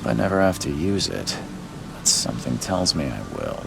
I never have to use it, but something tells me I will.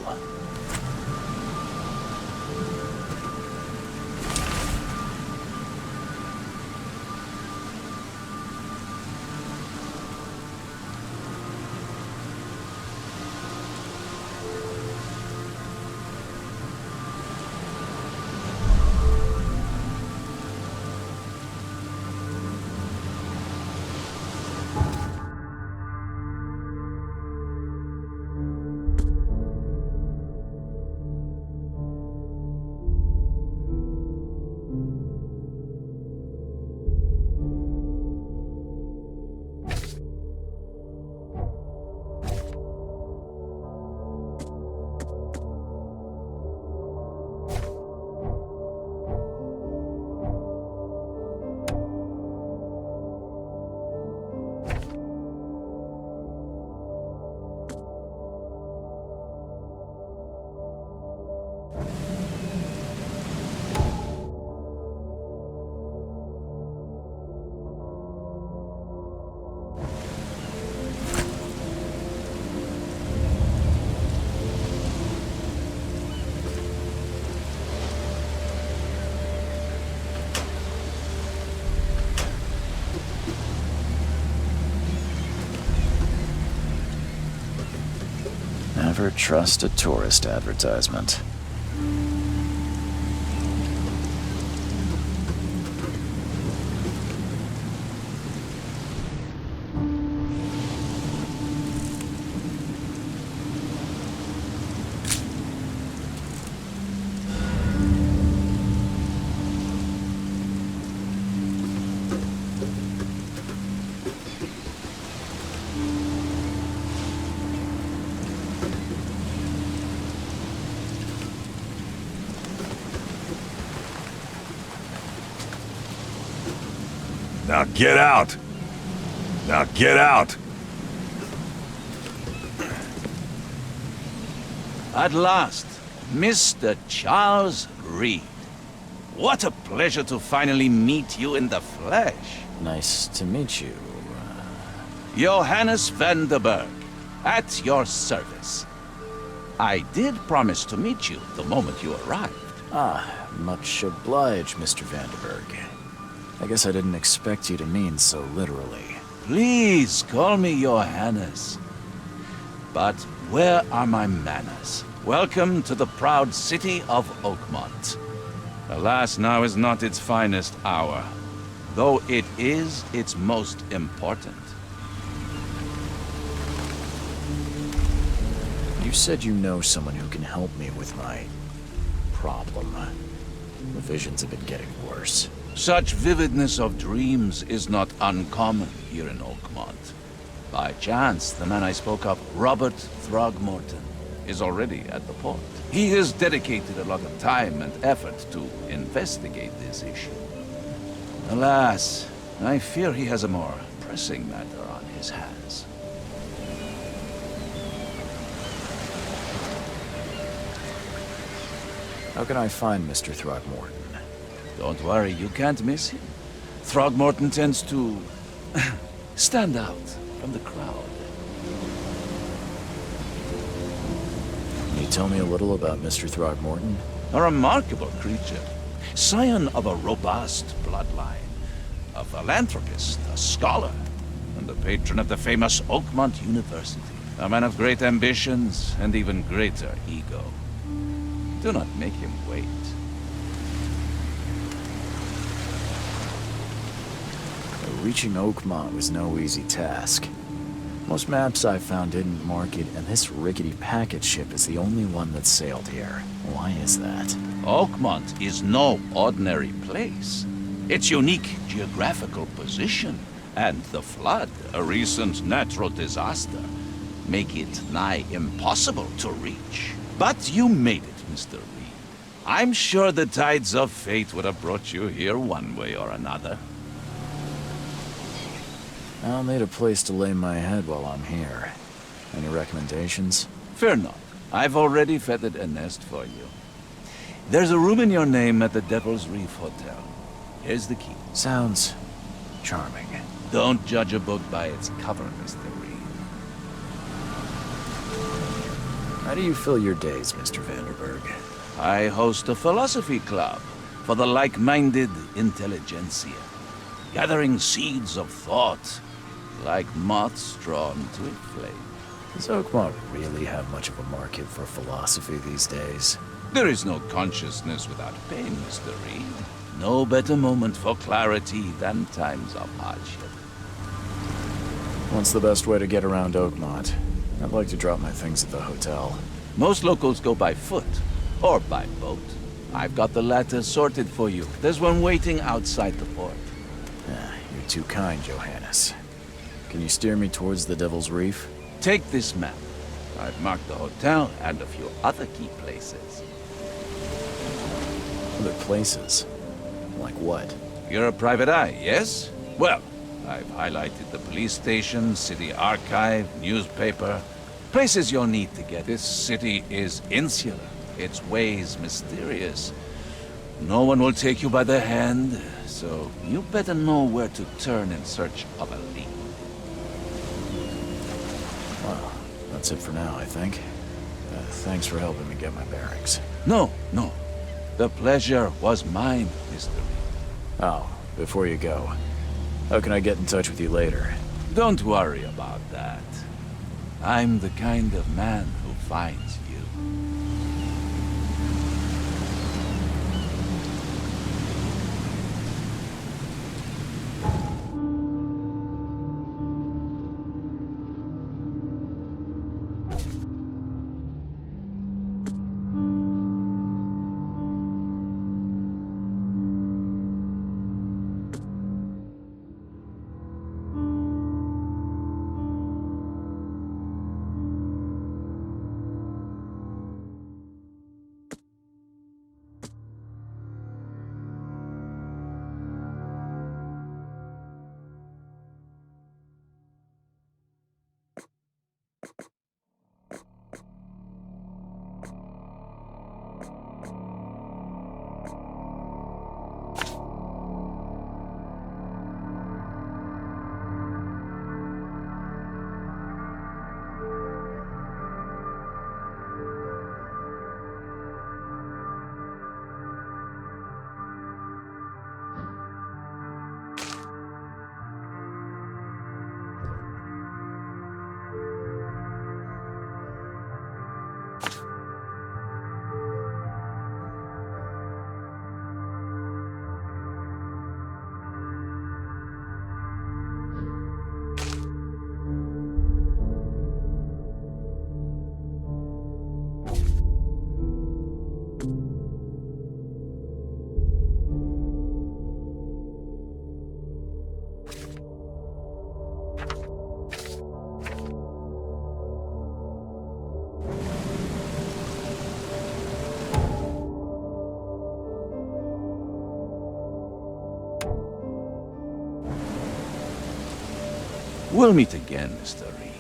Never trust a tourist advertisement. Now get out! Now get out! At last, Mr. Charles Reed. What a pleasure to finally meet you in the flesh. Nice to meet you. Johannes van der Berg, at your service. I did promise to meet you the moment you arrived. Ah, much obliged, Mr. Vanderberg. I guess I didn't expect you to mean so literally. Please call me Johannes. But where are my manners? Welcome to the proud city of Oakmont. Alas, now is not its finest hour, though it is its most important. You said you know someone who can help me with my problem. The visions have been getting worse. Such vividness of dreams is not uncommon here in Oakmont. By chance, the man I spoke of, Robert Throgmorton, is already at the port. He has dedicated a lot of time and effort to investigate this issue. Alas, I fear he has a more pressing matter on his hands. How can I find Mr. Throgmorton? Don't worry, you can't miss him. Throgmorton tends to stand out from the crowd. Can you tell me a little about Mr. Throgmorton? A remarkable creature. Scion of a robust bloodline. A philanthropist, a scholar, and the patron of the famous Oakmont University. A man of great ambitions and even greater ego. Do not make him wait. Reaching Oakmont was no easy task. Most maps I found didn't mark it, and this rickety packet ship is the only one that sailed here. Why is that? Oakmont is no ordinary place. Its unique geographical position and the flood, a recent natural disaster, make it nigh impossible to reach. But you made it, Mr. Reed. I'm sure the tides of fate would have brought you here one way or another. I'll need a place to lay my head while I'm here. Any recommendations? Fear not. I've already feathered a nest for you. There's a room in your name at the Devil's Reef Hotel. Here's the key. Sounds charming. Don't judge a book by its cover, Mr. Reed. How do you fill your days, Mr. Vanderberg? I host a philosophy club for the like-minded intelligentsia, gathering seeds of thought like moths drawn to a flame. Does Oakmont really have much of a market for philosophy these days? There is no consciousness without pain, Mr. Reed. No better moment for clarity than times of hardship. What's the best way to get around Oakmont? I'd like to drop my things at the hotel. Most locals go by foot or by boat. I've got the latter sorted for you. There's one waiting outside the port. You're too kind, Johannes. Can you steer me towards the Devil's Reef? Take this map. I've marked the hotel and a few other key places. Other places? Like what? You're a private eye, yes? Well, I've highlighted the police station, city archive, newspaper. Places you'll need to get. This city is insular, its ways mysterious. No one will take you by the hand, so you better know where to turn in search of a lead. Well, that's it for now, I think. Thanks for helping me get my bearings. No. The pleasure was mine, Mr. Reed. Oh, before you go, how can I get in touch with you later? Don't worry about that. I'm the kind of man who finds you. We'll meet again, Mr. Reed.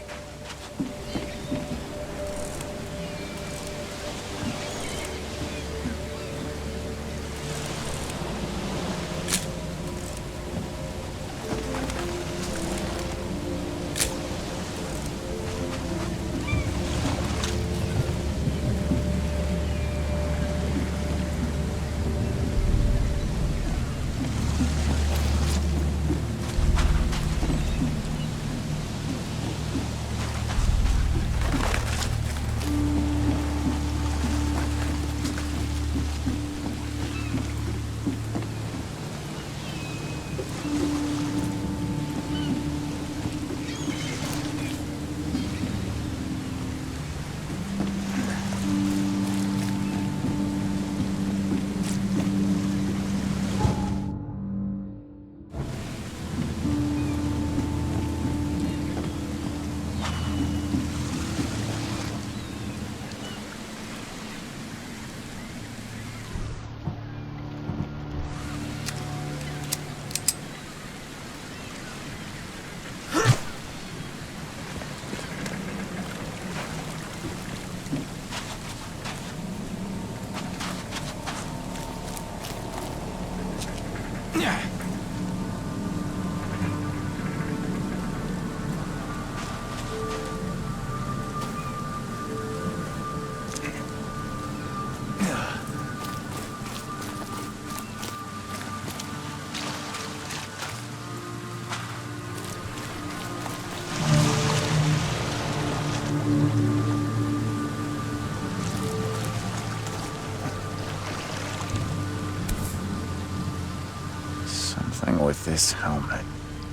Something with this helmet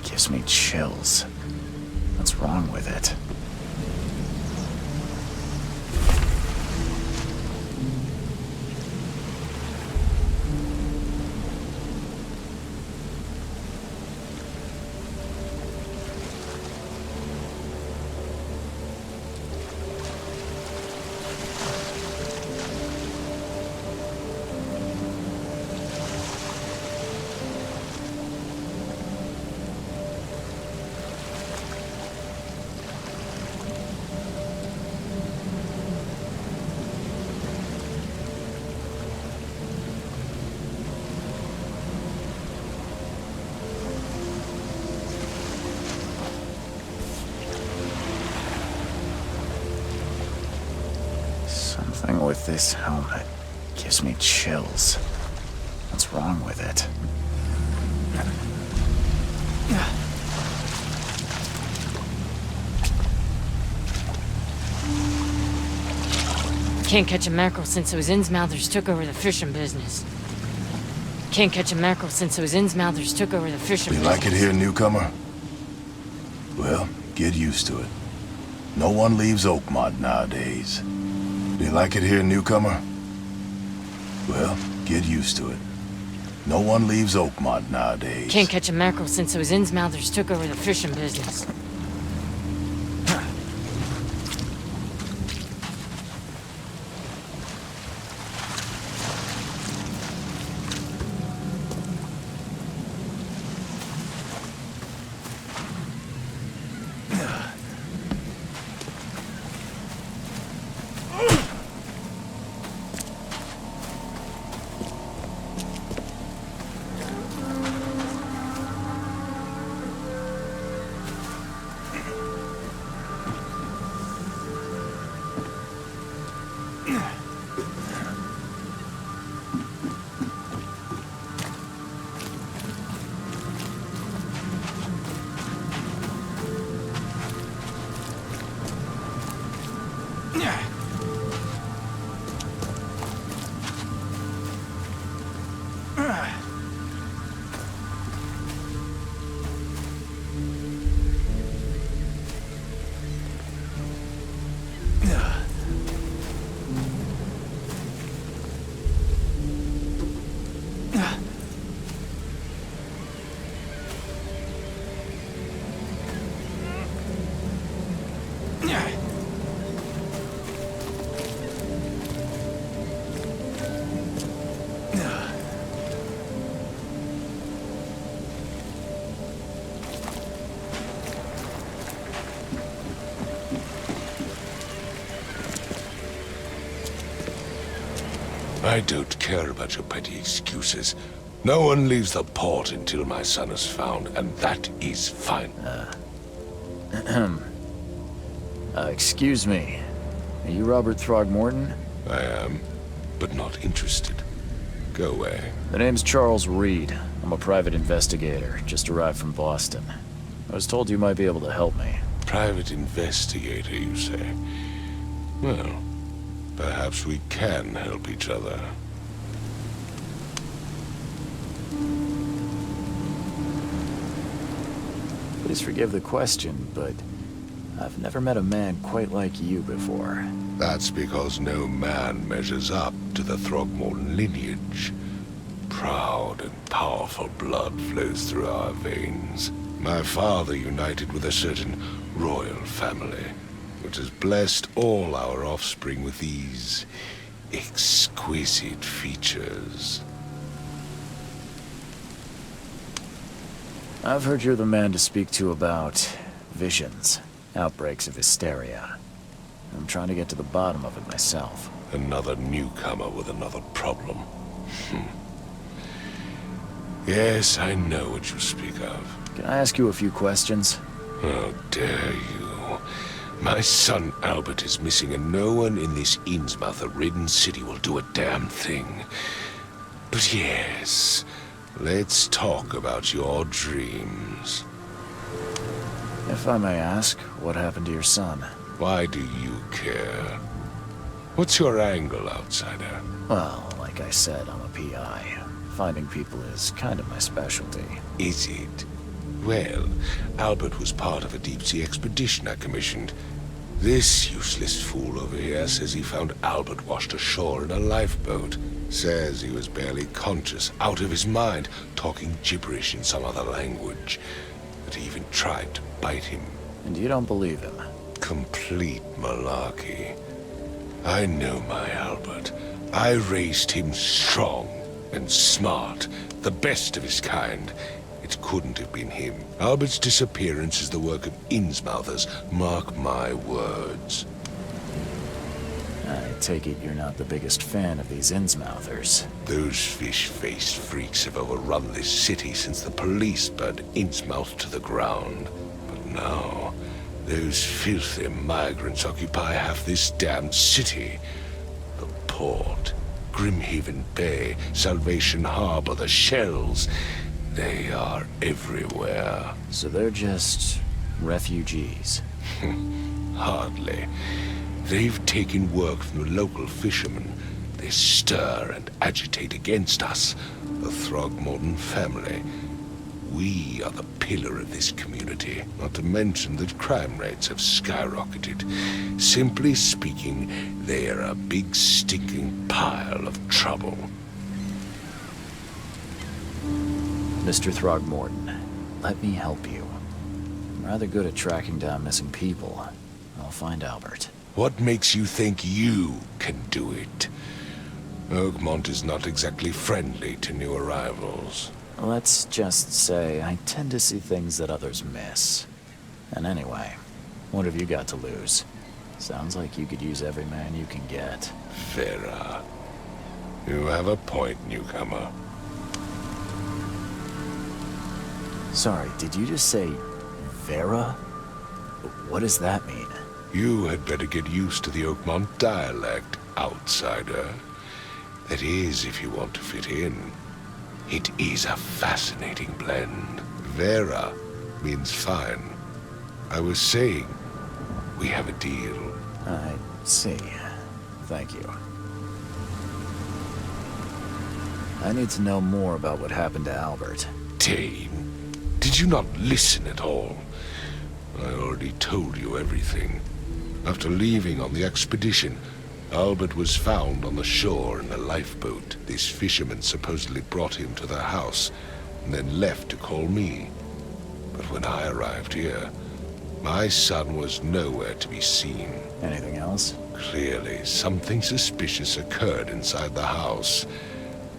gives me chills. What's wrong with it? Something with this helmet gives me chills. What's wrong with it? Can't catch a mackerel since those Innsmouthers took over the fishing business. Can't catch a mackerel since those Innsmouthers took over the fishing You business. like it here, newcomer? Well, get used to it. No one leaves Oakmont nowadays. Do you like it here, newcomer? Well, get used to it. No one leaves Oakmont nowadays. Can't catch a mackerel since those Innsmouthers took over the fishing business. I don't care about your petty excuses. No one leaves the port until my son is found, and that is fine. Excuse me. Are you Robert Throgmorton? I am, but not interested. Go away. The name's Charles Reed. I'm a private investigator, just arrived from Boston. I was told you might be able to help me. Private investigator, you say? Well, perhaps we can help each other. Please forgive the question, but I've never met a man quite like you before. That's because no man measures up to the Throgmorton lineage. Proud and powerful blood flows through our veins. My father united with a certain royal family, which has blessed all our offspring with these exquisite features. I've heard you're the man to speak to about visions, outbreaks of hysteria. I'm trying to get to the bottom of it myself. Yes, I know what you speak of. Can I ask you a few questions? How dare you? My son Albert is missing, and no one in this Innsmouth-ridden city will do a damn thing. But yes, let's talk about your dreams. If I may ask, what happened to your son? Why do you care? What's your angle, outsider? Well, like I said, I'm a PI. Finding people is kind of my specialty. Is it? Well, Albert was part of a deep-sea expedition I commissioned. This useless fool over here says he found Albert washed ashore in a lifeboat. Says he was barely conscious, out of his mind, talking gibberish in some other language. That he even tried to bite him. And you don't believe him? Complete malarkey. I know my Albert. I raised him strong and smart, the best of his kind. It couldn't have been him. Albert's disappearance is the work of Innsmouthers, mark my words. I take it you're not the biggest fan of these Innsmouthers. Those fish-faced freaks have overrun this city since the police burned Innsmouth to the ground. But now, those filthy migrants occupy half this damned city. The port, Grimhaven Bay, Salvation Harbor, the shells. They are everywhere. So they're just refugees. Hardly. They've taken work from the local fishermen. They stir and agitate against us, the Throgmorton family. We are the pillar of this community, not to mention that crime rates have skyrocketed. Simply speaking, they are a big stinking pile of trouble. Mr. Throgmorton, let me help you. I'm rather good at tracking down missing people. I'll find Albert. What makes you think you can do it? Oakmont is not exactly friendly to new arrivals. Let's just say I tend to see things that others miss. And anyway, what have you got to lose? Sounds like you could use every man you can get. Vera, you have a point, newcomer. Sorry, did you just say Vera? What does that mean? You had better get used to the Oakmont dialect, outsider. That is, if you want to fit in. It is a fascinating blend. Vera means fine. I was saying, we have a deal. I see. Thank you. I need to know more about what happened to Albert. Dane, did you not listen at all? I already told you everything. After leaving on the expedition, Albert was found on the shore in a lifeboat. This fisherman supposedly brought him to their house, and then left to call me. But when I arrived here, my son was nowhere to be seen. Anything else? Clearly, something suspicious occurred inside the house.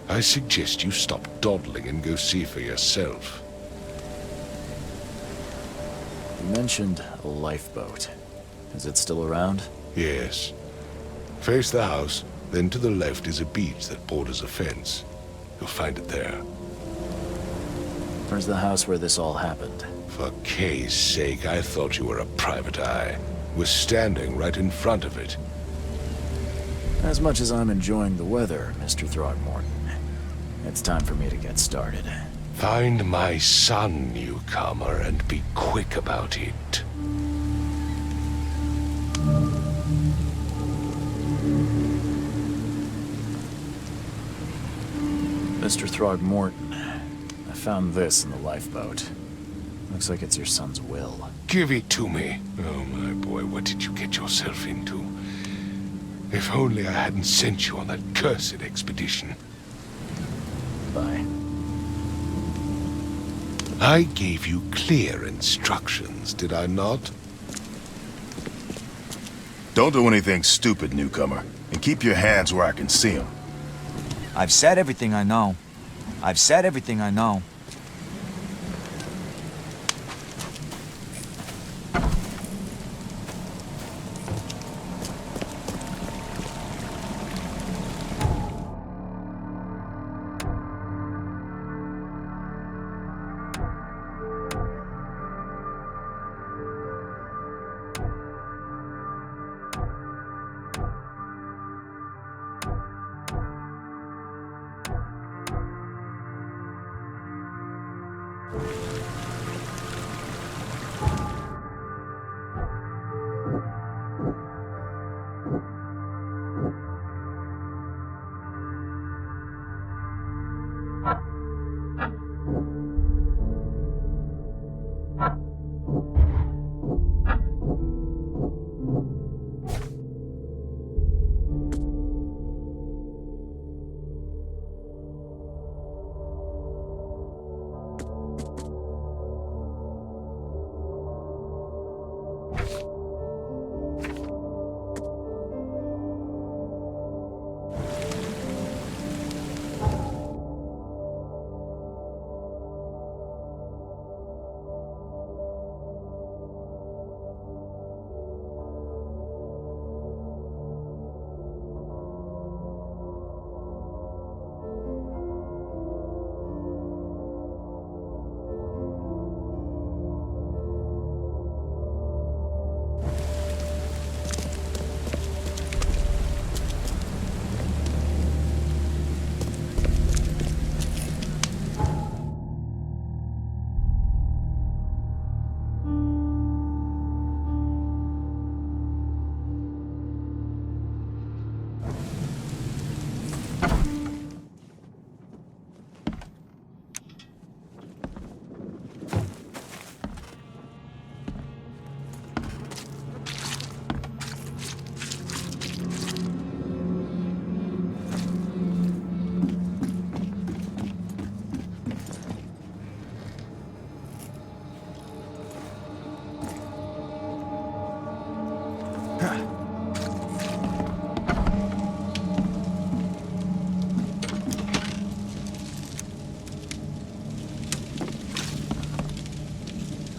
I suggest you stop dawdling and go see for yourself. You mentioned a lifeboat. Is it still around? Yes. Face the house, then to the left is a beach that borders a fence. You'll find it there. Where's the house where this all happened? For Kay's sake, I thought you were a private eye. We're standing right in front of it. As much as I'm enjoying the weather, Mr. Throgmorton, it's time for me to get started. Find my son, newcomer, and be quick about it. Mr. Throgmorton, I found this in the lifeboat. Looks like it's your son's will. Give it to me. Oh, my boy, what did you get yourself into? If only I hadn't sent you on that cursed expedition. Bye. I gave you clear instructions, did I not? Don't do anything stupid, newcomer. And keep your hands where I can see them. I've said everything I know. I've said everything I know.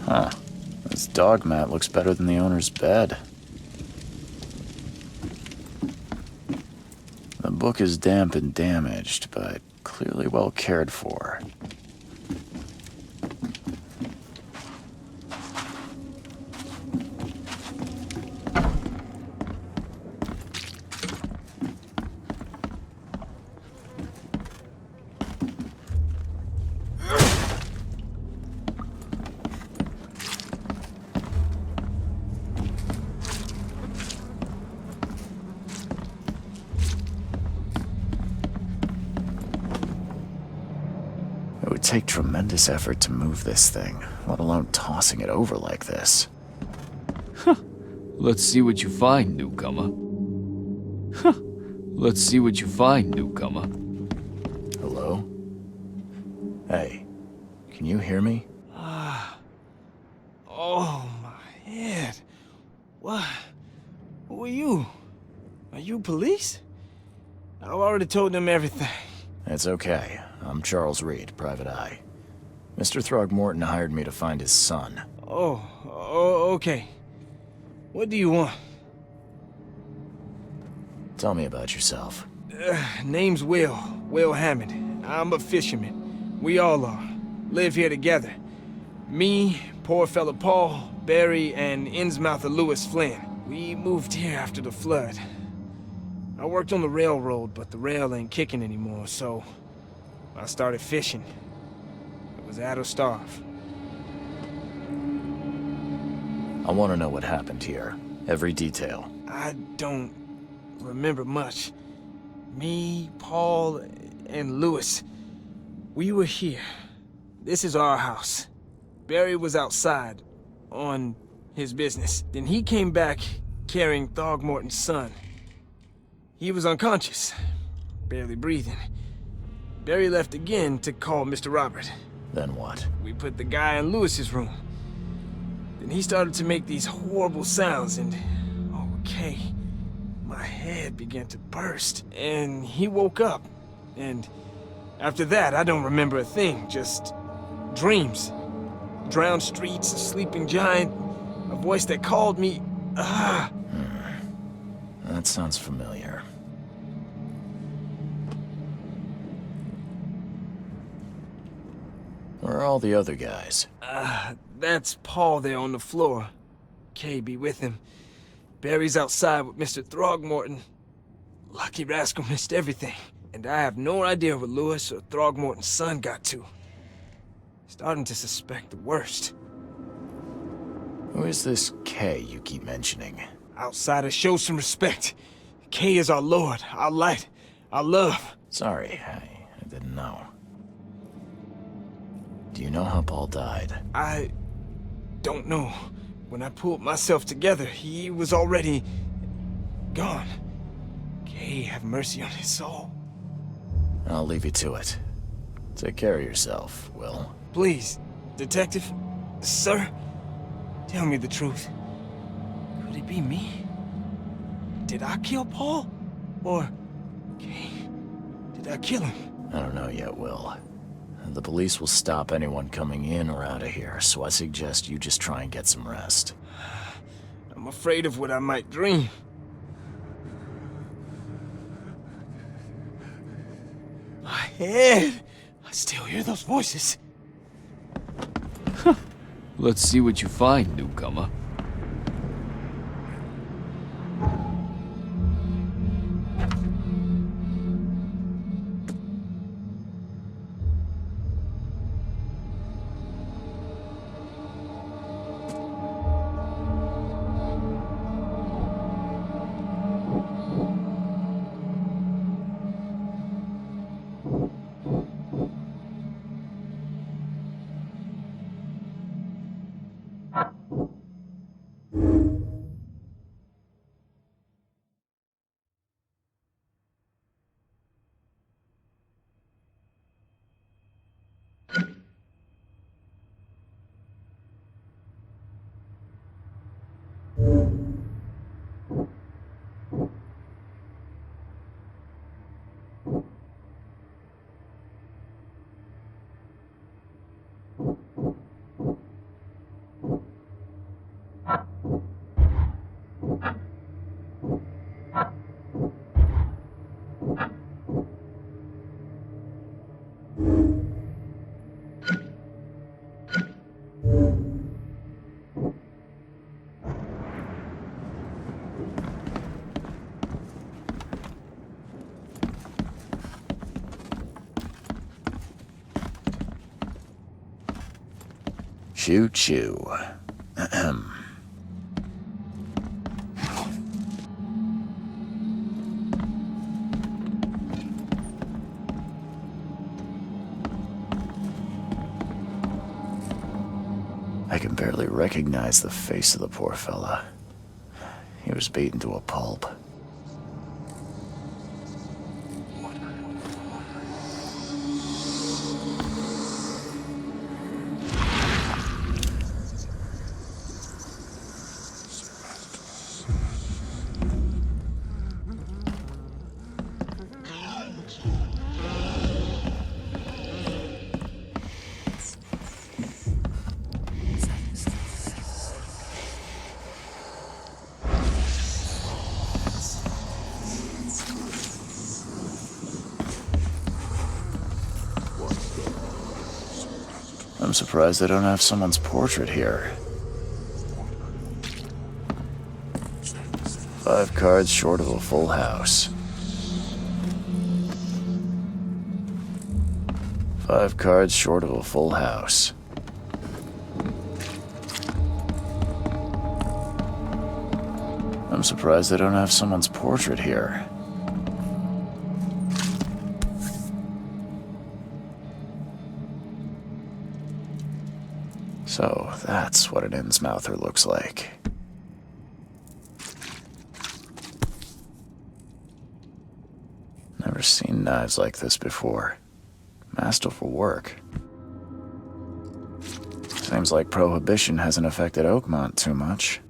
Huh. This dog mat looks better than the owner's bed. The book is damp and damaged, but clearly well cared for. It would take tremendous effort to move this thing, let alone tossing it over like this. Let's see what you find, newcomer. Let's see what you find, newcomer. Hello? Hey, can you hear me? Oh, my head. What? Who are you? Are you police? I've already told them everything. It's okay. I'm Charles Reed, Private Eye. Mr. Throgmorton hired me to find his son. Oh, okay. What do you want? Tell me about yourself. Name's Will Hammond. I'm a fisherman. We all are. Live here together. Me, poor fella Paul, Barry, and Innsmouther Lewis Flynn. We moved here after the flood. I worked on the railroad, but the rail ain't kicking anymore, so I started fishing. It was out of starve. I want to know what happened here. Every detail. I don't remember much. Me, Paul, and Lewis, we were here. This is our house. Barry was outside, on his business. Then he came back carrying Throgmorton's son. He was unconscious, barely breathing. Barry left again to call Mr. Robert. Then what? We put the guy in Lewis's room. Then he started to make these horrible sounds and... okay, my head began to burst. And he woke up. And after that, I don't remember a thing, just dreams. Drowned streets, a sleeping giant, a voice that called me... That sounds familiar. Where are all the other guys? That's Paul there on the floor. Kay be with him. Barry's outside with Mr. Throgmorton. Lucky rascal missed everything. And I have no idea where Lewis or Throgmorton's son got to. Starting to suspect the worst. Who is this K you keep mentioning? Outsiders, show some respect. K is our lord, our light, our love. Sorry, I didn't know. Do you know how Paul died? I don't know. When I pulled myself together, he was already gone. K, have mercy on his soul. I'll leave you to it. Take care of yourself, Will. Please, detective, sir, tell me the truth. Could it be me? Did I kill Paul? Or, K, did I kill him? I don't know yet, Will. The police will stop anyone coming in or out of here, so I suggest you just try and get some rest. I'm afraid of what I might dream. My head! I still hear those voices. Let's see what you find, newcomer. Choo choo. Ahem. I can barely recognize the face of the poor fella. He was beaten to a pulp. I'm surprised they don't have someone's portrait here. 5 cards short of a full house. 5 cards short of a full house. I'm surprised they don't have someone's portrait here. So, that's what an Innsmouther looks like. Never seen knives like this before. Masterful work. Seems like Prohibition hasn't affected Oakmont too much.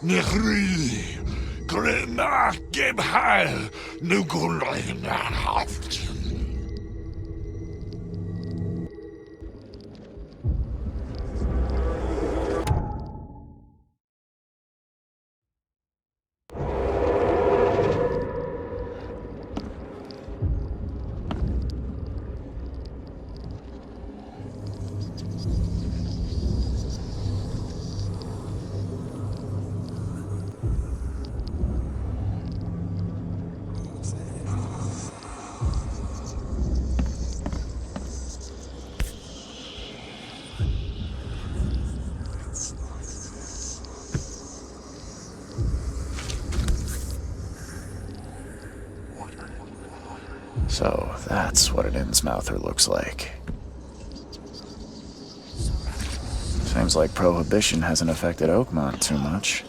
Nechri, Grena, Gebheil, Nugulein, So that's what an Innsmouther looks like. Seems like Prohibition hasn't affected Oakmont too much.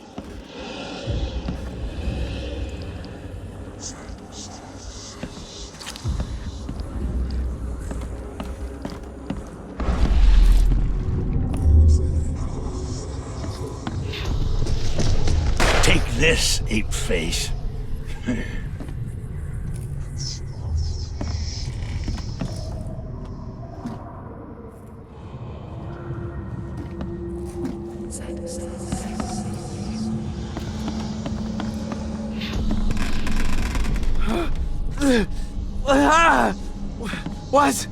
Take this, ape face. What's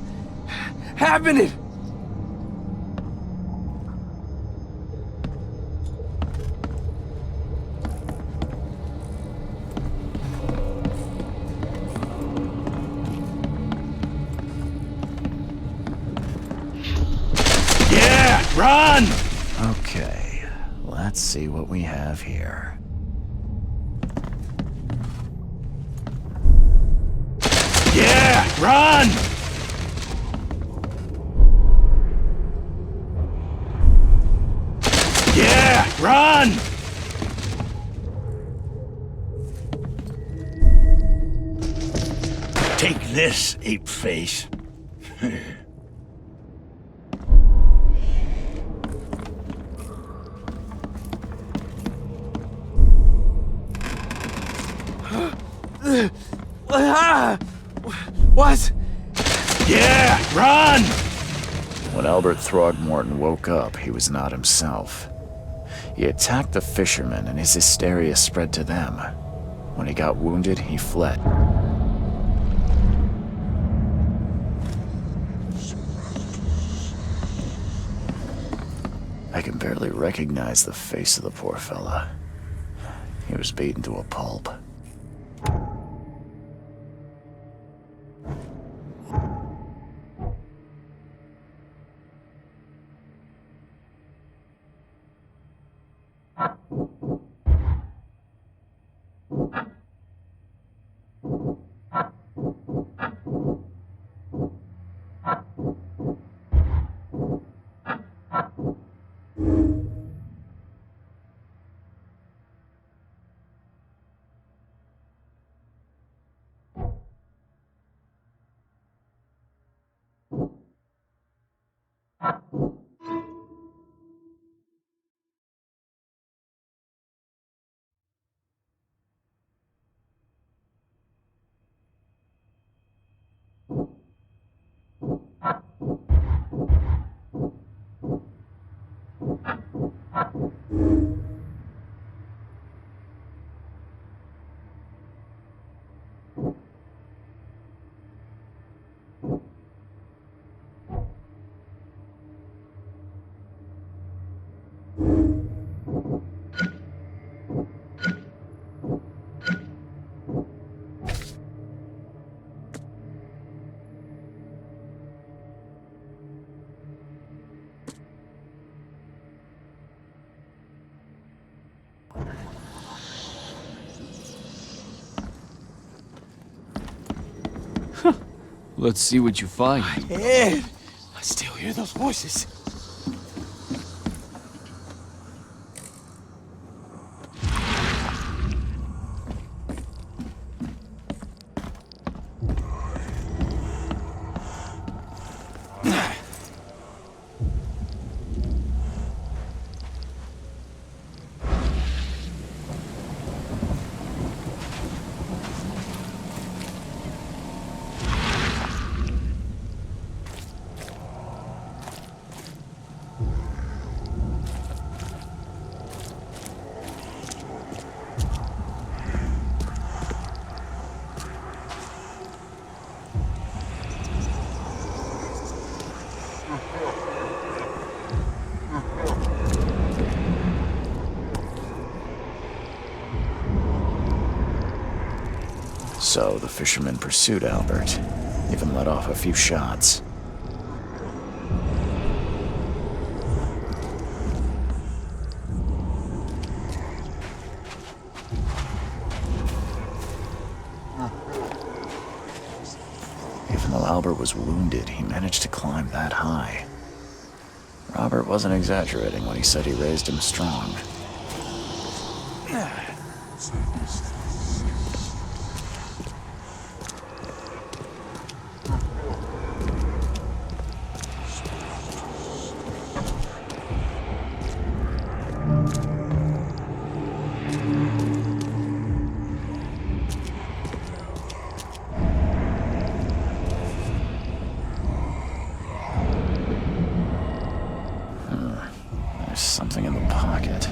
happening? Yeah, run! Okay, let's see what we have here. Yeah, run! Yeah, run! Take this, ape face. What? Yeah, run! When Albert Throgmorton woke up, he was not himself. He attacked the fishermen, and his hysteria spread to them. When he got wounded, he fled. I can barely recognize the face of the poor fella. He was beaten to a pulp. Let's see what you find. Ed! I still hear those voices. So the fishermen pursued Albert, even let off a few shots. Even though Albert was wounded, he managed to climb that high. Robert wasn't exaggerating when he said he raised him strong. There's something in the pocket.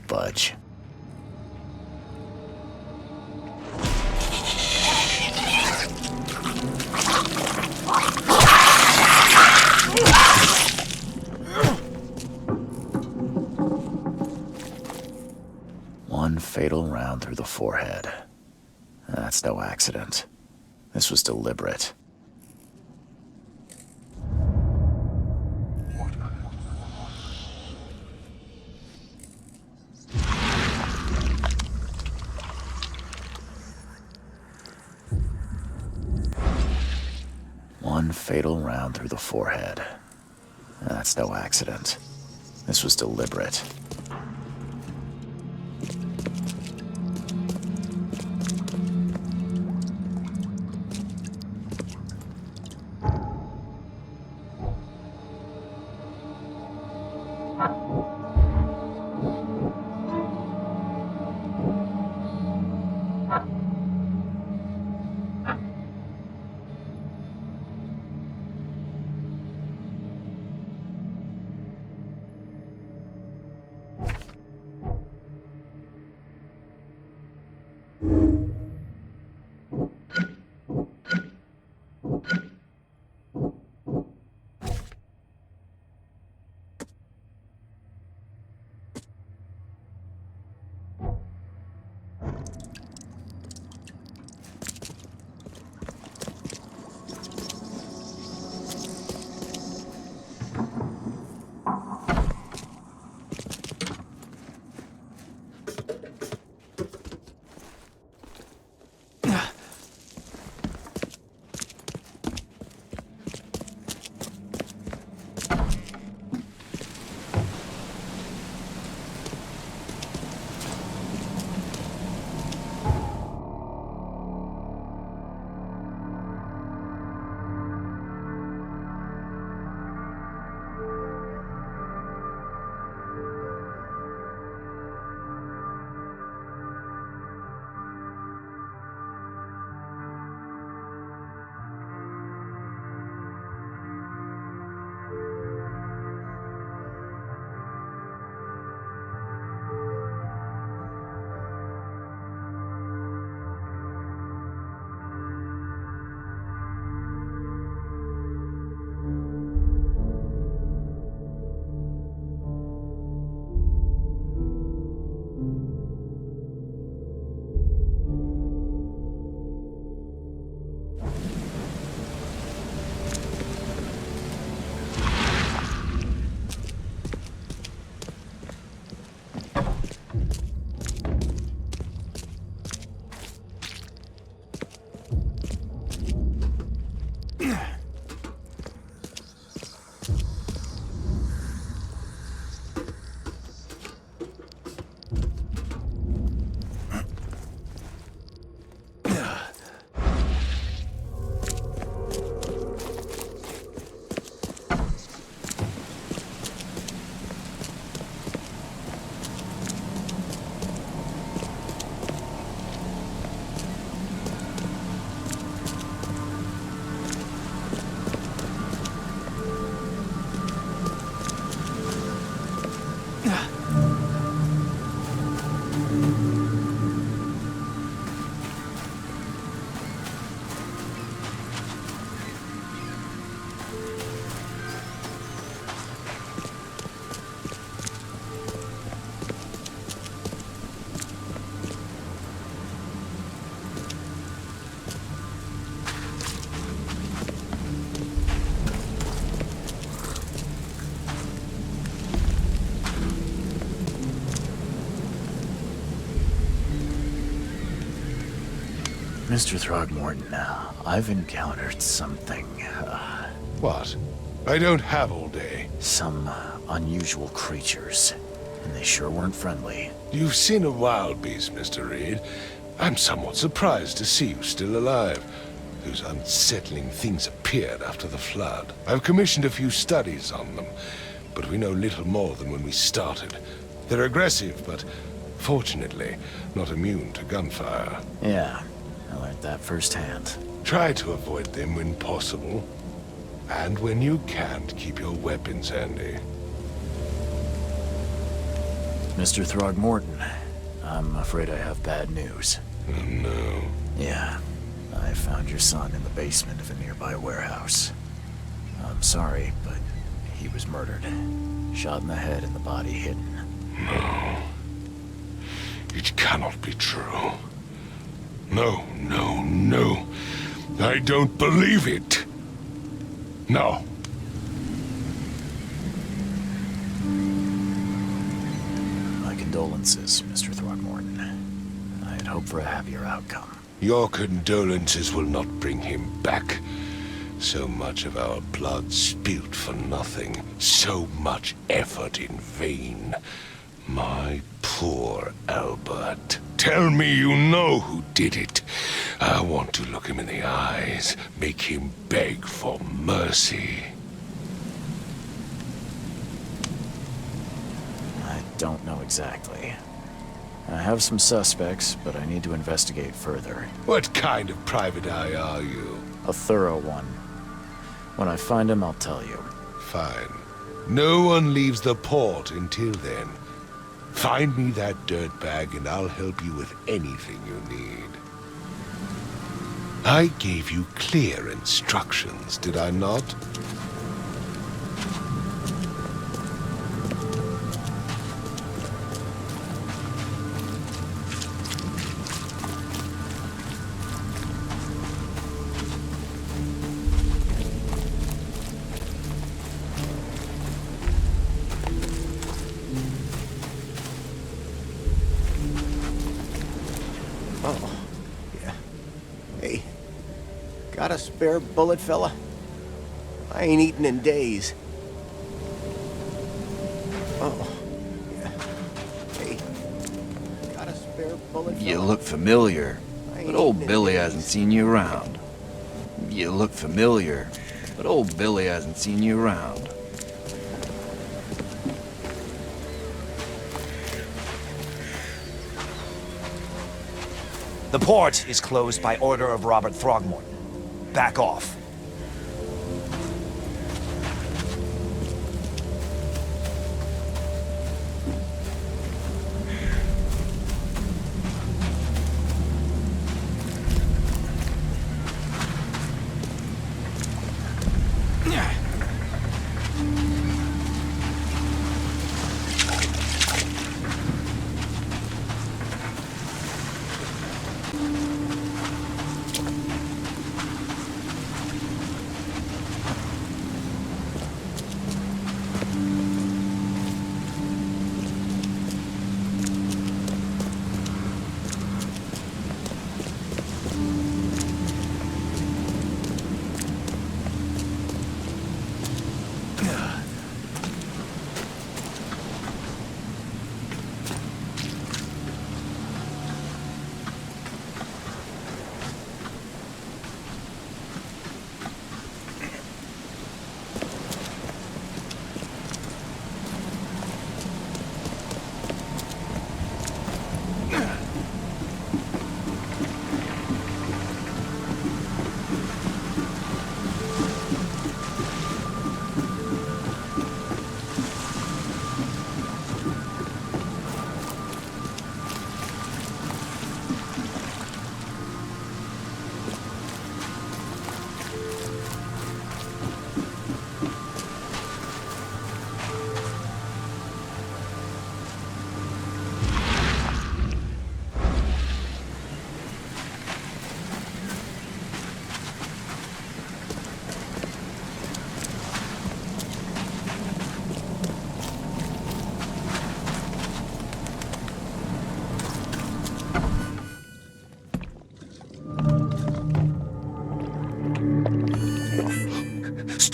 Budge. One fatal round through the forehead. That's no accident. This was deliberate. One fatal round through the forehead. That's no accident. This was deliberate. Mr. Throgmorton, I've encountered something, What? I don't have all day. some unusual creatures, and they sure weren't friendly. You've seen a wild beast, Mr. Reed. I'm somewhat surprised to see you still alive. Those unsettling things appeared after the flood. I've commissioned a few studies on them, but we know little more than when we started. They're aggressive, but fortunately not immune to gunfire. Yeah, I learned that firsthand. Try to avoid them when possible. And when you can't, keep your weapons handy. Mr. Throgmorton, I'm afraid I have bad news. Oh, no. Yeah, I found your son in the basement of a nearby warehouse. I'm sorry, but he was murdered. Shot in the head and the body hidden. No. It cannot be true. No, no, no. I don't believe it. No. My condolences, Mr. Throgmorton. I had hoped for a happier outcome. Your condolences will not bring him back. So much of our blood spilt for nothing. So much effort in vain. My poor Albert. Tell me you know who did it. I want to look him in the eyes, make him beg for mercy. I don't know exactly. I have some suspects, but I need to investigate further. What kind of private eye are you? A thorough one. When I find him, I'll tell you. Fine. No one leaves the port until then. Find me that dirtbag and I'll help you with anything you need. I gave you clear instructions, did I not? Oh, yeah. Hey, got a spare bullet, fella? I ain't eaten in days. Oh, yeah. Hey, got a spare bullet, fella? You look familiar, but old Billy hasn't seen you around. You look familiar, but old Billy hasn't seen you around. The port is closed by order of Robert Throgmorton. Back off.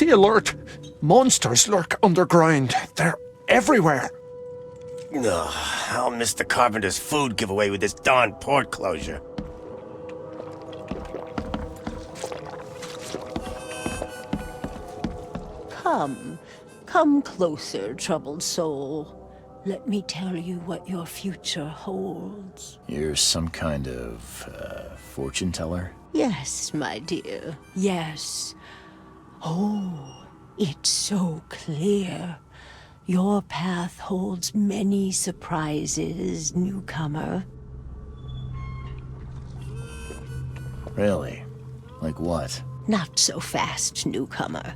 Stay alert! Monsters lurk underground. They're everywhere. Ugh, I'll miss the carpenter's food giveaway with this darn port closure. Come closer, troubled soul. Let me tell you what your future holds. You're some kind of, fortune teller? Yes, my dear, yes. Oh, it's so clear. Your path holds many surprises, newcomer. Really? Like what? Not so fast, newcomer.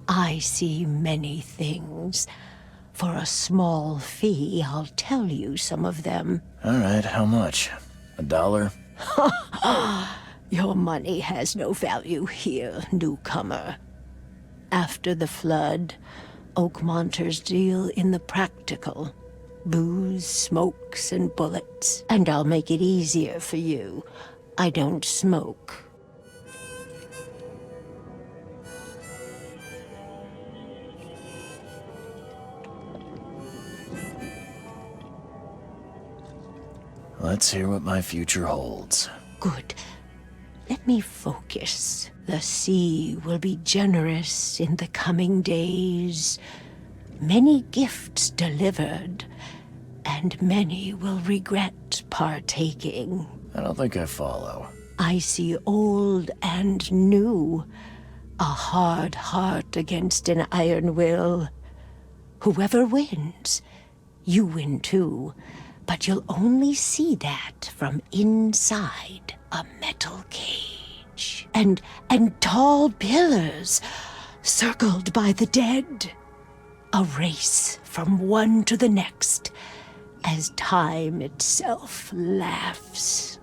I see many things. For a small fee, I'll tell you some of them. All right, how much? $1? Your money has no value here, newcomer. After the flood, Oakmonters deal in the practical. Booze, smokes, and bullets. And I'll make it easier for you. I don't smoke. Let's hear what my future holds. Good. Let me focus. The sea will be generous in the coming days. Many gifts delivered, and many will regret partaking. I don't think I follow. I see old and new. A hard heart against an iron will. Whoever wins, you win too. But you'll only see that from inside a metal cage. And tall pillars circled by the dead. A race from one to the next as time itself laughs.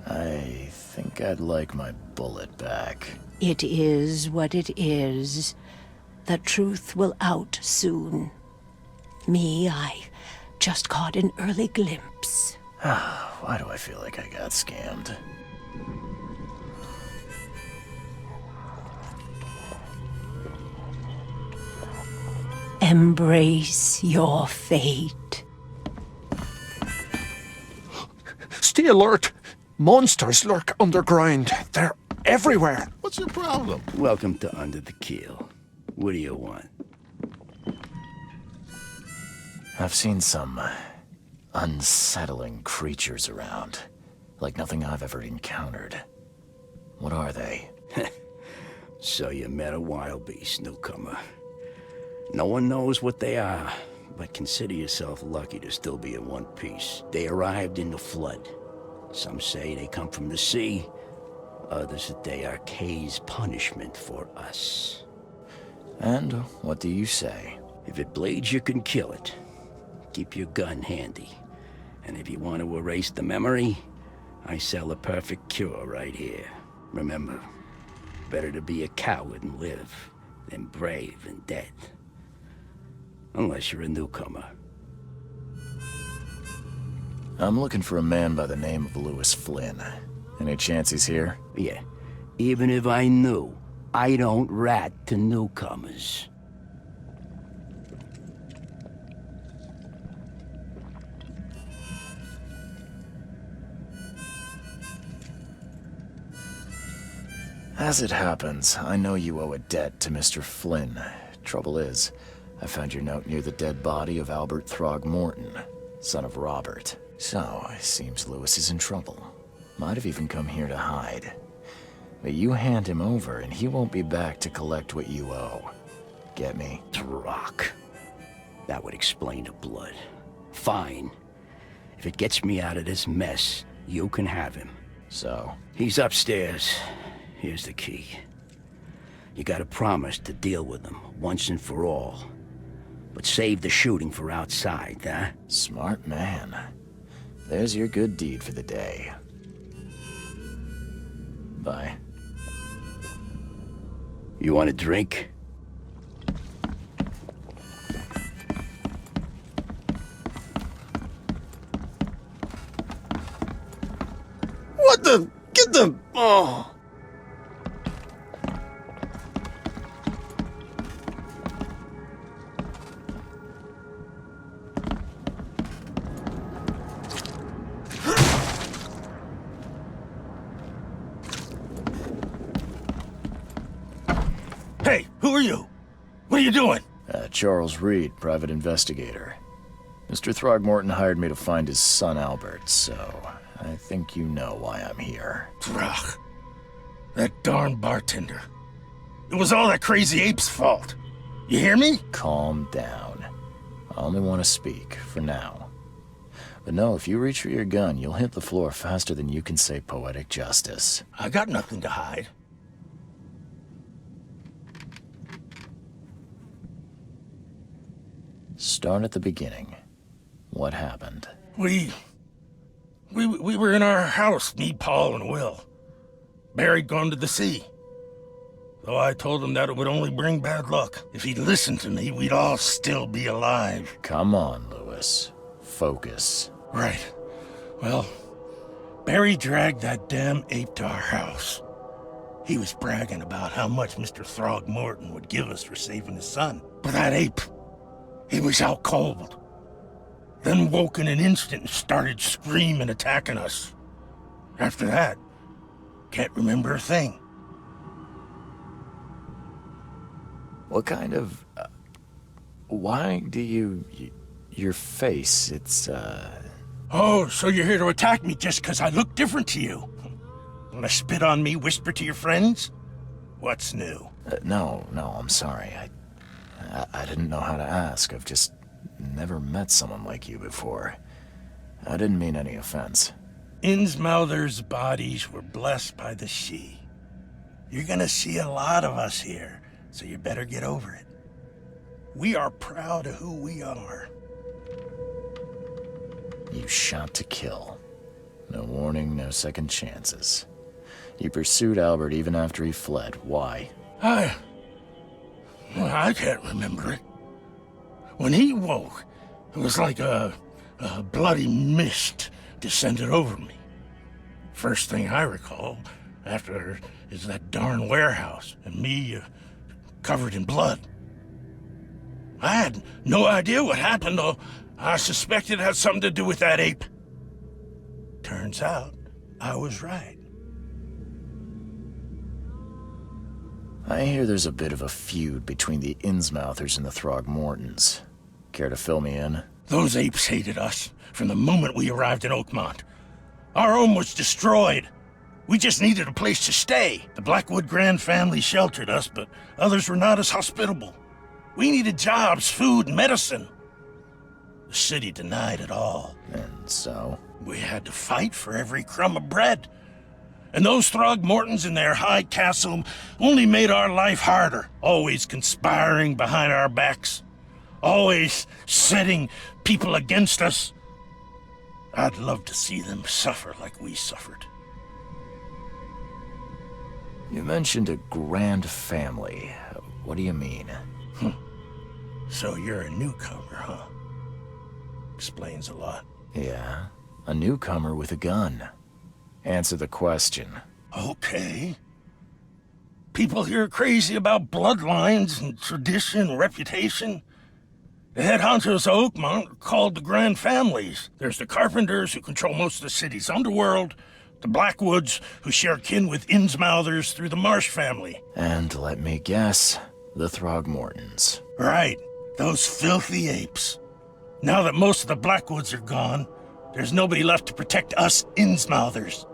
I think I'd like my bullet back. It is what it is. The truth will out soon. Me, I just caught an early glimpse. Why do I feel like I got scammed? Embrace your fate. Stay alert! Monsters lurk underground. They're everywhere. What's your problem? Welcome to Under the Keel. What do you want? I've seen some unsettling creatures around. Like nothing I've ever encountered. What are they? So you met a wild beast, newcomer. No one knows what they are, but consider yourself lucky to still be in one piece. They arrived in the flood. Some say they come from the sea. Others that they are Kay's punishment for us. And what do you say? If it bleeds, you can kill it. Keep your gun handy. And if you want to erase the memory, I sell a perfect cure right here. Remember, better to be a coward and live than brave and dead. Unless you're a newcomer. I'm looking for a man by the name of Lewis Flynn. Any chance he's here? Yeah. Even if I knew, I don't rat to newcomers. As it happens, I know you owe a debt to Mr. Flynn. Trouble is, I found your note near the dead body of Albert Throgmorton, son of Robert. So, it seems Lewis is in trouble. Might have even come here to hide. But you hand him over and he won't be back to collect what you owe. Get me? Throck. That would explain the blood. Fine. If it gets me out of this mess, you can have him. So? He's upstairs. Here's the key. You gotta promise to deal with him, once and for all. But save the shooting for outside, huh? Smart man. There's your good deed for the day. Bye. You want a drink? What the? Get the... Oh. are you doing? Charles Reed, private investigator. Mr. Throgmorton hired me to find his son Albert, so I think you know why I'm here. Throg. That darn bartender. It was all that crazy ape's fault. You hear me? Calm down. I only want to speak, for now. But no, if you reach for your gun, you'll hit the floor faster than you can say poetic justice. I got nothing to hide. Start at the beginning. What happened? We were in our house, me, Paul, and Will. Barry'd gone to the sea. Though I told him that it would only bring bad luck. If he'd listened to me, we'd all still be alive. Come on, Lewis. Focus. Right. Well, Barry dragged that damn ape to our house. He was bragging about how much Mr. Throgmorton would give us for saving his son. But that ape, he was out cold. Then woke in an instant and started screaming, attacking us. After that, can't remember a thing. What kind of... why do you... your face, it's, Oh, so you're here to attack me just because I look different to you? Wanna spit on me, whisper to your friends? What's new? No, I'm sorry. I didn't know how to ask. I've just never met someone like you before. I didn't mean any offense. Innsmouther's bodies were blessed by the she. You're gonna see a lot of us here, so you better get over it. We are proud of who we are. You shot to kill. No warning, no second chances. You pursued Albert even after he fled. Why? I can't remember it. When he woke, it was like a bloody mist descended over me. First thing I recall after is that darn warehouse and me covered in blood. I had no idea what happened, though. I suspected it had something to do with that ape. Turns out, I was right. I hear there's a bit of a feud between the Innsmouthers and the Throgmortons. Care to fill me in? Those apes hated us from the moment we arrived in Oakmont. Our home was destroyed. We just needed a place to stay. The Blackwood Grand family sheltered us, but others were not as hospitable. We needed jobs, food, and medicine. The city denied it all. And so? We had to fight for every crumb of bread. And those Throgmortons in their high castle only made our life harder, always conspiring behind our backs, always setting people against us. I'd love to see them suffer like we suffered. You mentioned a grand family. What do you mean? So you're a newcomer, huh? Explains a lot. Yeah, a newcomer with a gun. Answer the question. Okay. People here are crazy about bloodlines and tradition and reputation. The head honchos of Oakmont are called the Grand Families. There's the Carpenters, who control most of the city's underworld, the Blackwoods, who share kin with Innsmouthers through the Marsh family. And let me guess, the Throgmortons. Right, those filthy apes. Now that most of the Blackwoods are gone, there's nobody left to protect us Innsmouthers.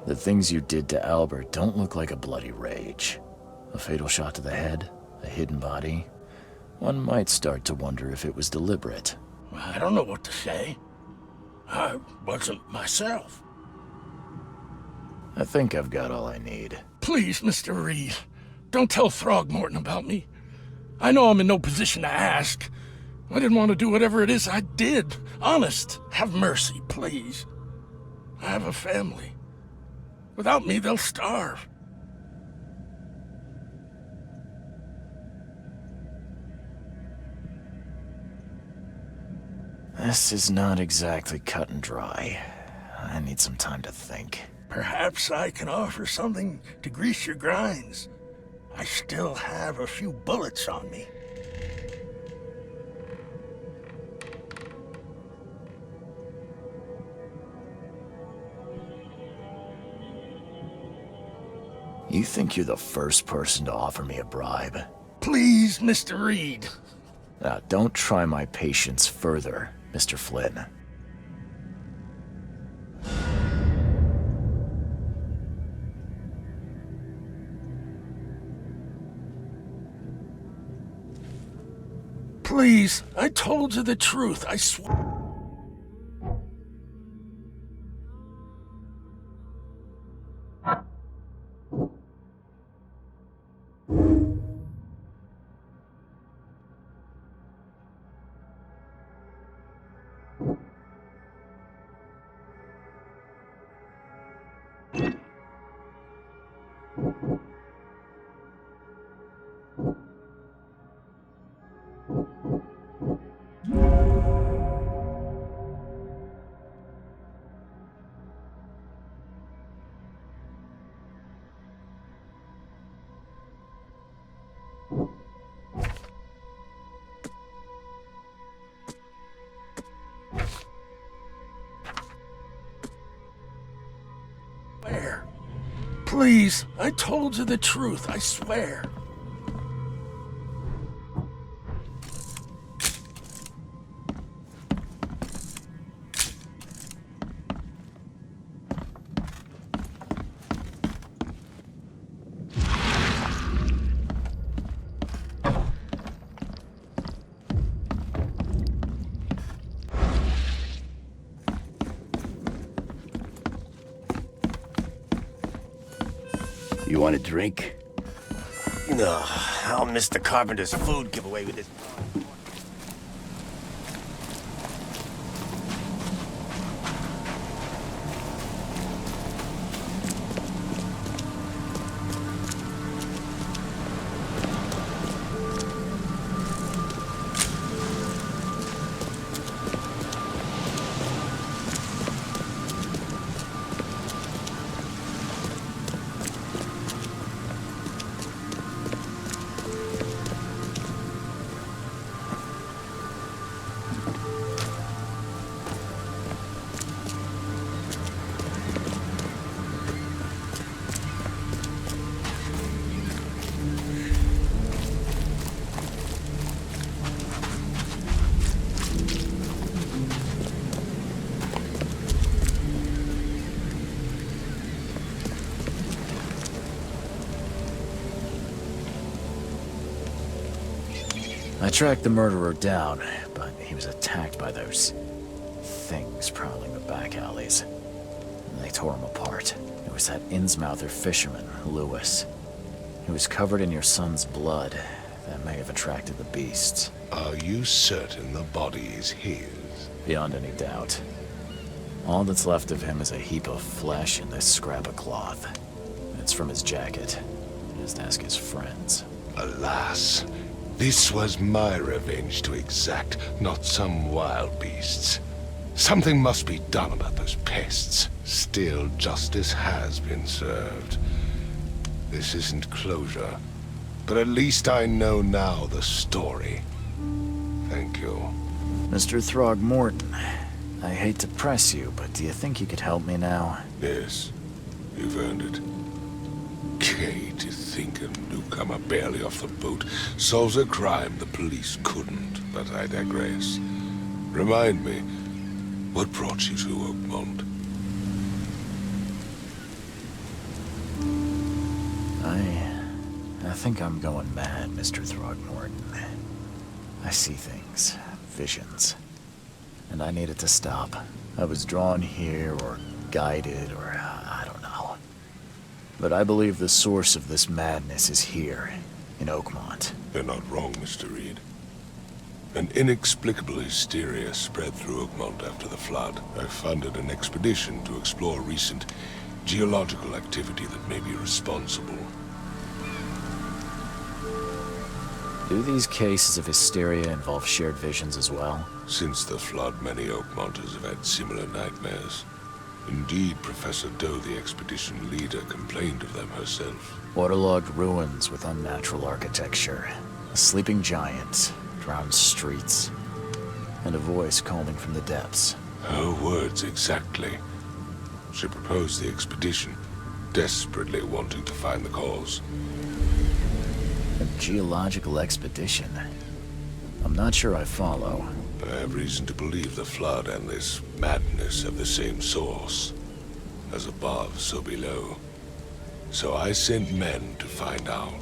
The things you did to Albert don't look like a bloody rage. A fatal shot to the head, a hidden body. One might start to wonder if it was deliberate. I don't know what to say. I wasn't myself. I think I've got all I need. Please, Mr. Reed, don't tell Throgmorton about me. I know I'm in no position to ask. I didn't want to do whatever it is I did. Honest, have mercy, please. I have a family. Without me, they'll starve. This is not exactly cut and dry. I need some time to think. Perhaps I can offer something to grease your grinds. I still have a few bullets on me. You think you're the first person to offer me a bribe? Please, Mr. Reed. Now, don't try my patience further, Mr. Flynn. Please, I told you the truth, I swear. Please, I told you the truth, I swear. You want a drink? No, I'll miss the carpenter's food giveaway with this. I tracked the murderer down, but he was attacked by those things prowling the back alleys. And they tore him apart. It was that Innsmouther fisherman, Lewis. He was covered in your son's blood. That may have attracted the beasts. Are you certain the body is his? Beyond any doubt. All that's left of him is a heap of flesh and this scrap of cloth. It's from his jacket. Just ask his friends. Alas, this was my revenge to exact, not some wild beast's. Something must be done about those pests. Still, justice has been served. This isn't closure, but at least I know now the story. Thank you. Mr. Throgmorton, I hate to press you, but do you think you could help me now? Yes, you've earned it. Gay to think a newcomer barely off the boat solves a crime the police couldn't, but I digress. Remind me, what brought you to Oakmont? I think I'm going mad, Mr. Throgmorton. I see things, visions, and I needed to stop. I was drawn here, or guided, or I don't know. But I believe the source of this madness is here, in Oakmont. You're not wrong, Mr. Reed. An inexplicable hysteria spread through Oakmont after the flood. I funded an expedition to explore recent geological activity that may be responsible. Do these cases of hysteria involve shared visions as well? Since the flood, many Oakmonters have had similar nightmares. Indeed, Professor Doe, the expedition leader, complained of them herself. Waterlogged ruins with unnatural architecture. A sleeping giant, drowned streets, and a voice calling from the depths. Her words exactly. She proposed the expedition, desperately wanting to find the cause. A geological expedition? I'm not sure I follow. I have reason to believe the Flood and this madness have the same source. As above, so below. So I sent men to find out.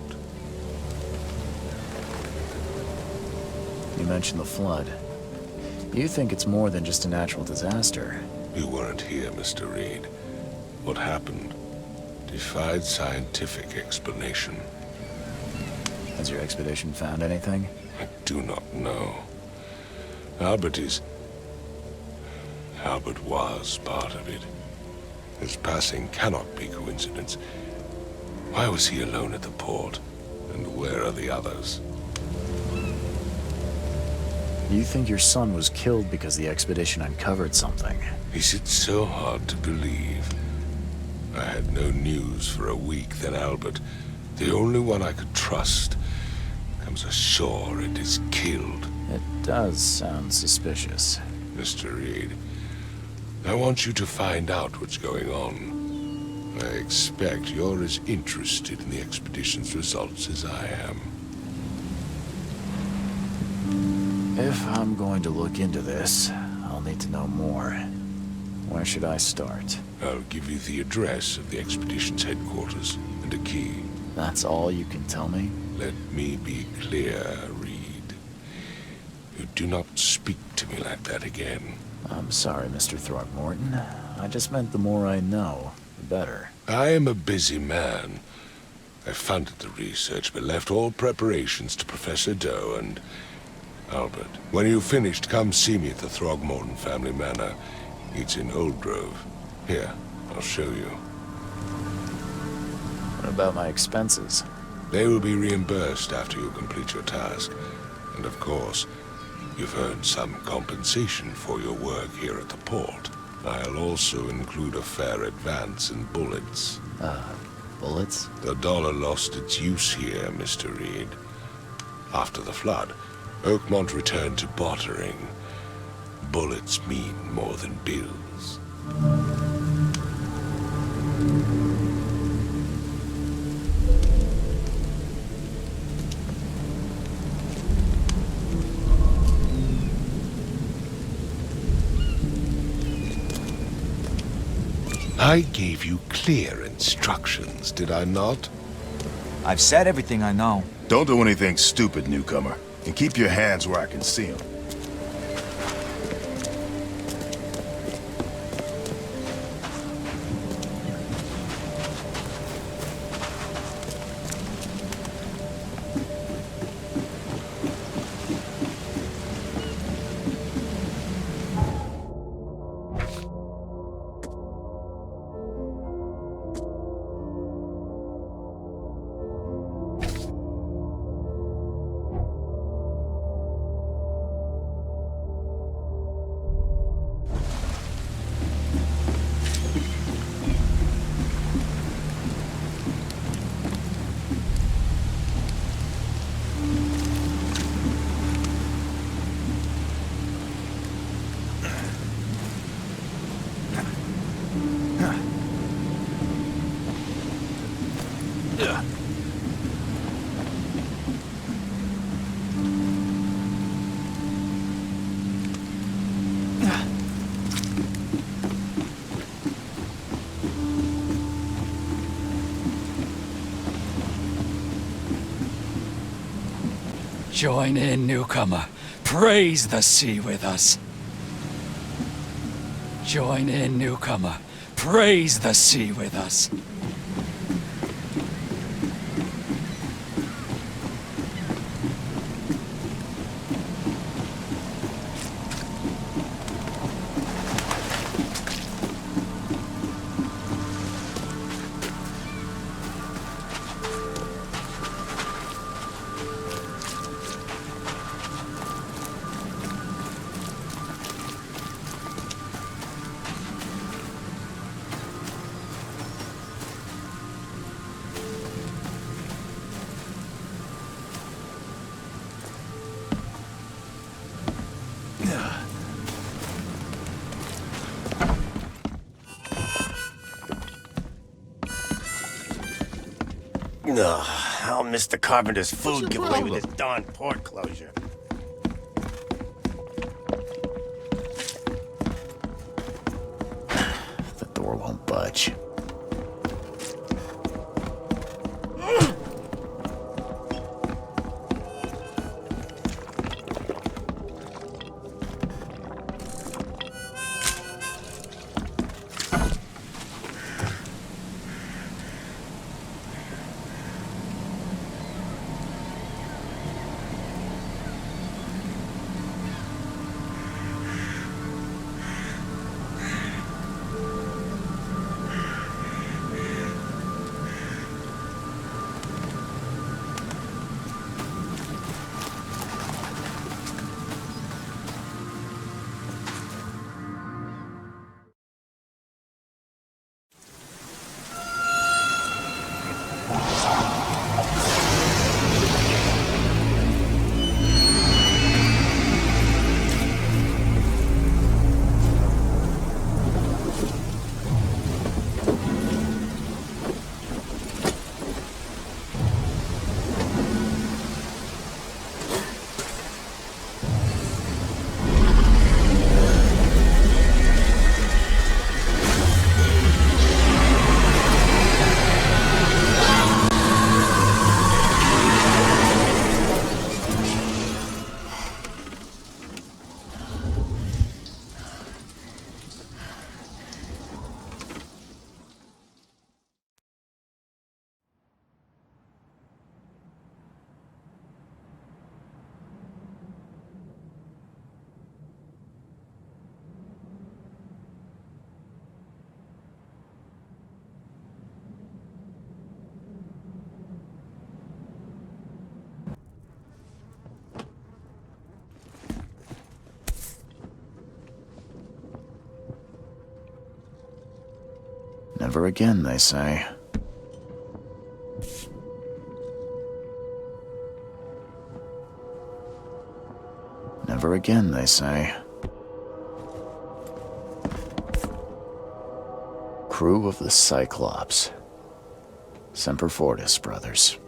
You mentioned the Flood. You think it's more than just a natural disaster? You weren't here, Mr. Reed. What happened defied scientific explanation. Has your expedition found anything? I do not know. Albert was part of it. His passing cannot be coincidence. Why was he alone at the port? And where are the others? You think your son was killed because the expedition uncovered something? Is it so hard to believe? I had no news for a week, then Albert, the only one I could trust, comes ashore and is killed. It does sound suspicious. Mr. Reed, I want you to find out what's going on. I expect you're as interested in the expedition's results as I am. If I'm going to look into this, I'll need to know more. Where should I start? I'll give you the address of the expedition's headquarters and a key. That's all you can tell me? Let me be clear, Reed. You do not speak to me like that again. I'm sorry, Mr. Throgmorton. I just meant the more I know, the better. I am a busy man. I funded the research, but left all preparations to Professor Doe and Albert. When you've finished, come see me at the Throgmorton family manor. It's in Old Grove. Here, I'll show you. What about my expenses? They will be reimbursed after you complete your task. And of course, you've earned some compensation for your work here at the port. I'll also include a fair advance in bullets. Bullets? The dollar lost its use here, Mr. Reed. After the Flood, Oakmont returned to bartering. Bullets mean more than bills. I gave you clear instructions, did I not? I've said everything I know. Don't do anything stupid, newcomer. And keep your hands where I can see them. Join in, newcomer. Praise the sea with us. Join in, newcomer. Praise the sea with us. Ugh, I'll miss the carpenter's food giveaway with this darn port closure. The door won't budge. Never again, they say. Never again, they say. Crew of the Cyclops. Semper Fortis, brothers.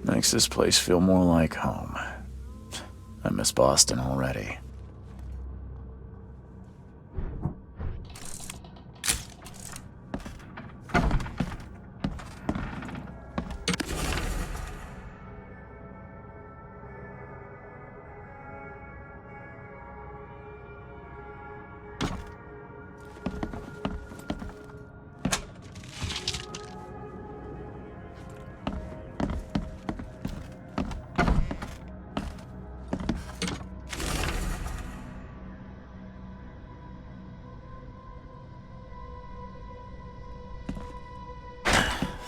Makes this place feel more like home. I miss Boston already.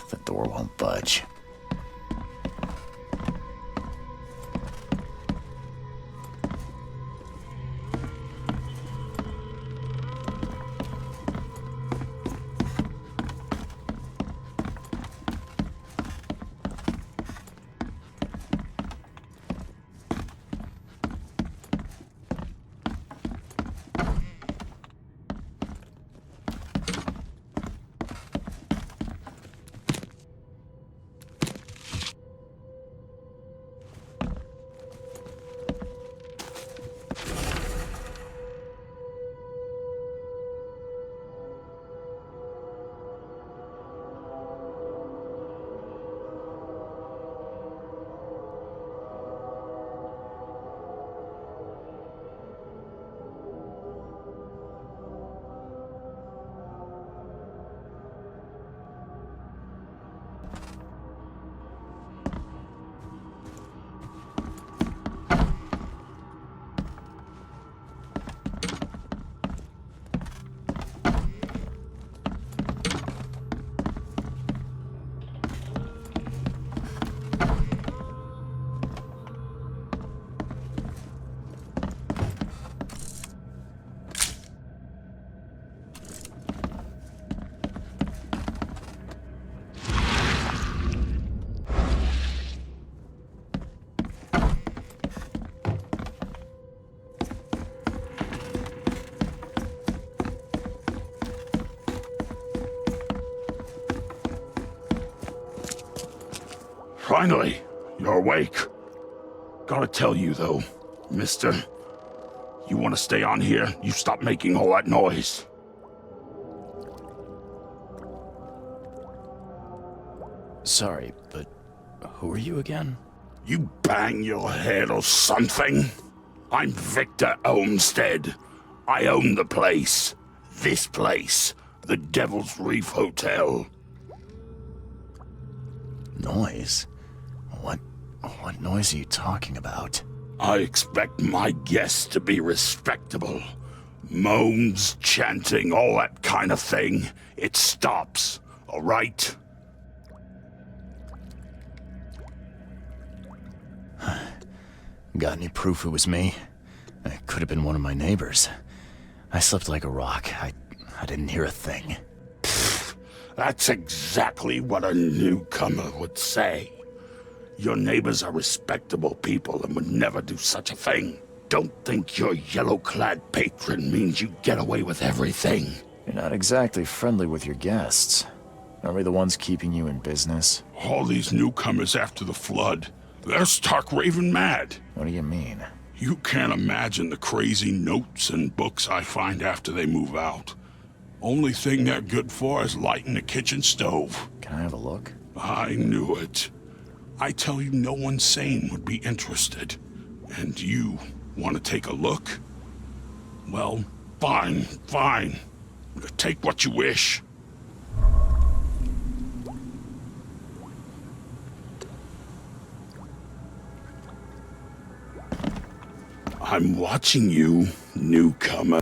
The door won't budge. Finally, you're awake. Gotta tell you, though, mister, you want to stay on here, you stop making all that noise. Sorry, but who are you again? You bang your head or something? I'm Victor Olmsted. I own the place. This place. The Devil's Reef Hotel. Noise? What noise are you talking about? I expect my guests to be respectable. Moans, chanting, all that kind of thing. It stops, all right? Got any proof it was me? It could have been one of my neighbors. I slept like a rock. I didn't hear a thing. That's exactly what a newcomer would say. Your neighbors are respectable people and would never do such a thing. Don't think your yellow-clad patron means you get away with everything. You're not exactly friendly with your guests. Aren't we the ones keeping you in business? All these newcomers after the flood, they're stark raving mad. What do you mean? You can't imagine the crazy notes and books I find after they move out. Only thing they're good for is lighting the kitchen stove. Can I have a look? I knew it. I tell you, no one sane would be interested. And you want to take a look? Well, fine. Take what you wish. I'm watching you, newcomer.